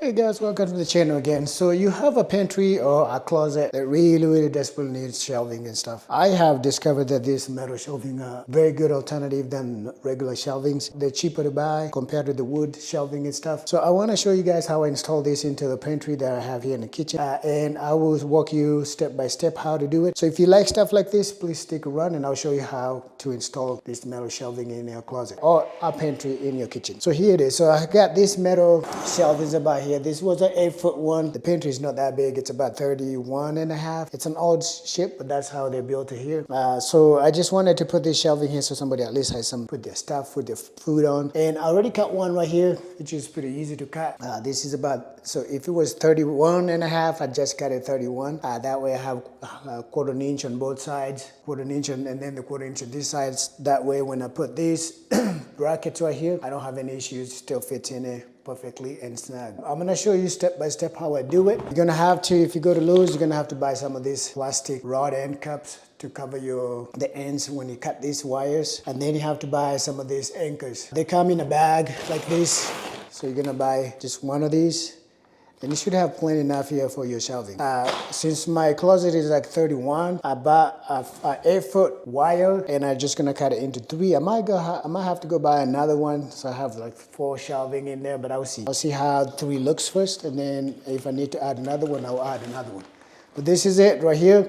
Hey guys, welcome to the channel again. So you have a pantry or a closet that really desperately needs shelving and stuff. I have discovered that this metal shelving are very good alternative than regular shelvings. They're cheaper to buy compared to the wood shelving and stuff. So I want to show you guys how I install this into the pantry that I have here in the kitchen. And I will walk you step by step how to do it. So if you like stuff like this, please stick around and I'll show you how to install this metal shelving in your closet or a pantry in your kitchen. So here it is. So I got this metal shelving about here. This was an 8-foot one. The pantry is not that big. It's about 31 and a half. It's an old ship, but that's how they built it here. So I just wanted to put this shelving here so somebody at least has some, put their stuff, put their food on. And I already cut one right here, which is pretty easy to cut. This is about, so if it was 31 and a half, I just cut it 31. That way I have a 1/4 inch on both sides, 1/4 inch and then the 1/4 inch on this side. That way when I put these brackets right here, I don't have any issues. It still fits in there perfectly and snug. I'm gonna show you step by step how I do it. You're gonna have to, if you go to Lowe's, you're gonna have to buy some of these plastic rod end cups to cover the ends when you cut these wires. And then you have to buy some of these anchors. They come in a bag like this. So you're gonna buy just one of these. And you should have plenty enough here for your shelving. Since my closet is like 31, I bought a 8-foot wire and I'm just gonna cut it into 3. I might have to go buy another one. So I have like 4 shelving in there, but I'll see. I'll see how 3 looks first. And then if I need to add another one, I'll add another one. But this is it right here.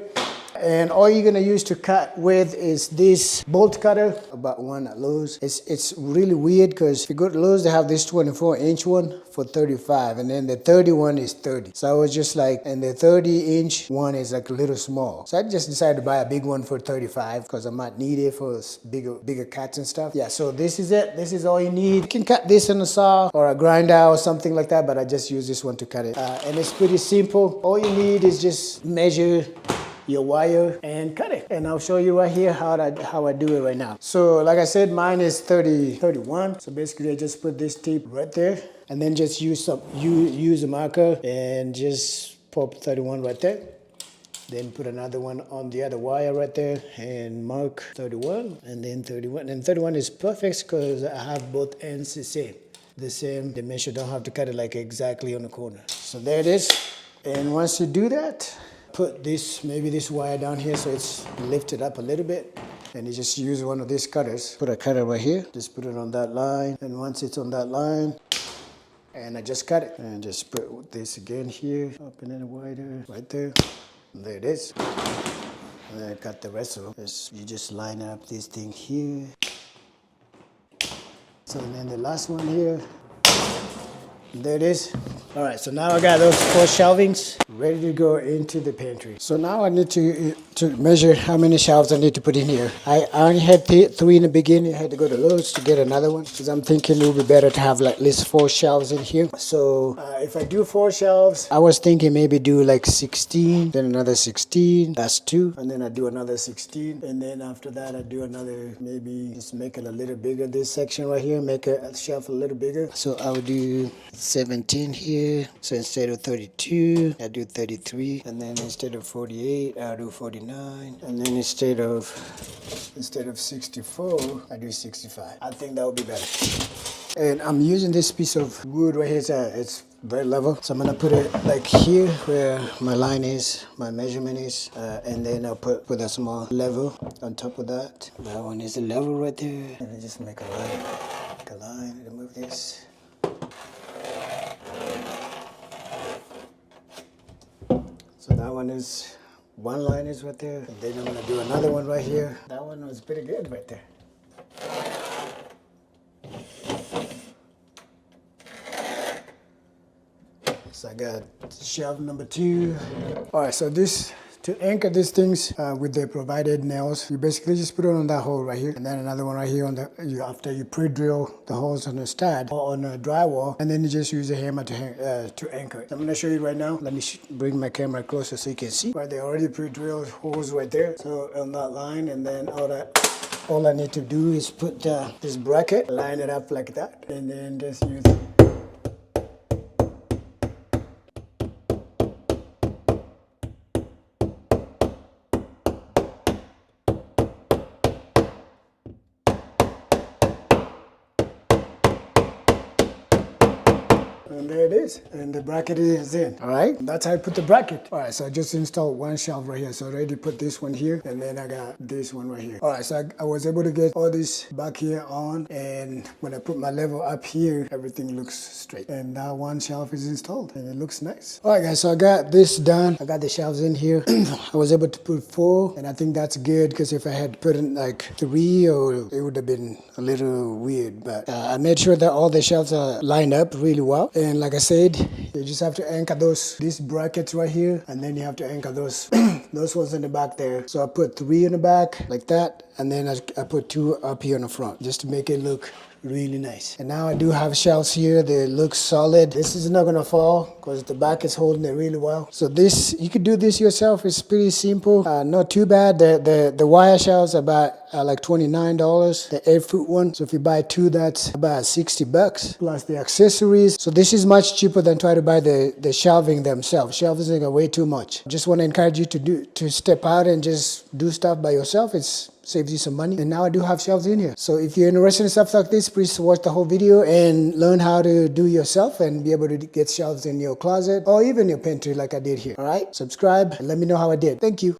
And all you're gonna use to cut with is this bolt cutter. About one at Lowe's. It's really weird because if you go to Lowe's, they have this 24-inch one for 35, and then the 31 is 30. So I was just like, and the 30-inch one is like a little small. So I just decided to buy a big one for 35 because I might need it for bigger cuts and stuff. Yeah, so this is it. This is all you need. You can cut this on a saw or a grinder or something like that, but I just use this one to cut it. And it's pretty simple. All you need is just measure your wire and cut it. And I'll show you right here how I do it right now. So like I said, mine is 31. So basically I just put this tape right there and then just use a marker and just pop 31 right there. Then put another one on the other wire right there and mark 31 and then 31. And 31 is perfect because I have both ends the same dimension. Don't have to cut it like exactly on the corner. So there it is. And once you do that, put maybe this wire down here so it's lifted up a little bit. And you just use one of these cutters. Put a cutter right here. Just put it on that line. And once it's on that line, and I just cut it. And just put this again here. Open it wider, right there. And there it is. And then I cut the rest of it. You just line up this thing here. So then the last one here. There it is. All right, so now I got those 4 shelvings ready to go into the pantry. So now I need to measure how many shelves I need to put in here. I only had 3 in the beginning. I had to go to Lowe's to get another one because I'm thinking it would be better to have like at least 4 shelves in here. So if I do 4 shelves, I was thinking maybe do like 16, then another 16. That's 2. And then I do another 16. And then after that, I do another, maybe just make it a little bigger, this section right here, make a shelf a little bigger. So I would do 17 here. So instead of 32, I do 33, and then instead of 48, I do 49, and then instead of 64, I do 65. I think that would be better. And I'm using this piece of wood right here. It's very level, so I'm gonna put it like here where my line is, my measurement is, and then I'll put a small level on top of that. That one is a level right there, and I just make a line, remove this. So that one line is right there, and then I'm gonna do another one right here. That one was pretty good right there. So I got shelf number 2. All right, so to anchor these things with the provided nails, you basically just put it on that hole right here, and then another one right here after you pre-drill the holes on the stud or on the drywall, and then you just use a hammer to anchor it. I'm gonna show you right now. Let me bring my camera closer so you can see. Right, they already pre-drilled holes right there. So on that line, and then all I need to do is put this bracket, line it up like that, and then just use it. And there it is. is, and the bracket is in. All right, that's how I put the bracket. All right, so I just installed one shelf right here. So I already put this one here, and then I got this one right here. All right, so I was able to get all this back here on, and when I put my level up here, everything looks straight. And now one shelf is installed, and it looks nice. All right, guys, so I got this done. I got the shelves in here. I was able to put 4, and I think that's good, because if I had put in like 3, or it would have been a little weird. But I made sure that all the shelves are lined up really well. And like I said, you just have to anchor these brackets right here, and then you have to anchor those those ones in the back there. So I put 3 in the back like that, and then I put 2 up here in the front just to make it look really nice. And now I do have shelves here that look solid. This is not gonna fall because the back is holding it really well. So this, you could do this yourself. It's pretty simple, not too bad. The wire shelves are about like $29, the 8-foot one. So if you buy 2, that's about $60 plus the accessories. So this is much cheaper than try to buy the shelving themselves. Shelving are way too much. Just want to encourage you to step out and just do stuff by yourself. It's saves you some money. And now I do have shelves in here. So if you're interested in stuff like this, please watch the whole video and learn how to do yourself and be able to get shelves in your closet or even your pantry like I did here. All right, subscribe and let me know how I did. Thank you.